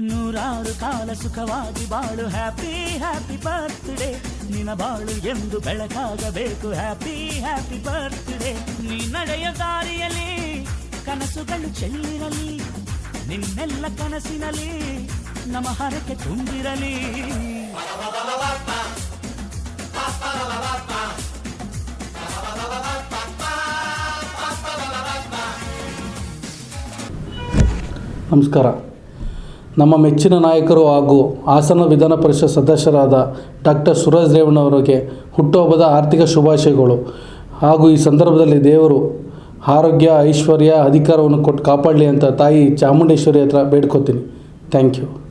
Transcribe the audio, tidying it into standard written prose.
ನೂರಾರು ಕಾಲ ಸುಖವಾಗಿ ಬಾಳು. ಹ್ಯಾಪಿ ಹ್ಯಾಪಿ ಬರ್ತ್ಡೇ, ನಿನ್ನ ಬಾಳು ಎಂದು ಬೆಳಕಾಗಬೇಕು. Happy happy birthday. ನೀ ನಡೆಯ ದಾರಿಯಲ್ಲಿ ಕನಸುಗಳು ಚೆಲ್ಲಿರಲಿ, ನಿನ್ನೆಲ್ಲ ಕನಸಿನಲ್ಲಿ ನಮ್ಮ ಹರಕೆ ತುಂಬಿರಲಿ. ನಮಸ್ಕಾರ. ನಮ್ಮ ಮೆಚ್ಚಿನ ನಾಯಕರು ಹಾಗೂ ಹಾಸನ ವಿಧಾನ ಪರಿಷತ್ ಸದಸ್ಯರಾದ ಡಾಕ್ಟರ್ ಸುರೇಶ್ ರೇವಣ್ಣವರಿಗೆ ಹುಟ್ಟುಹಬ್ಬದ ಆರ್ಥಿಕ ಶುಭಾಶಯಗಳು. ಹಾಗೂ ಈ ಸಂದರ್ಭದಲ್ಲಿ ದೇವರು ಆರೋಗ್ಯ, ಐಶ್ವರ್ಯ, ಅಧಿಕಾರವನ್ನು ಕೊಟ್ಟು ಕಾಪಾಡಲಿ ಅಂತ ತಾಯಿ ಚಾಮುಂಡೇಶ್ವರಿ ಹತ್ರ ಬೇಡ್ಕೋತೀನಿ. Thank you.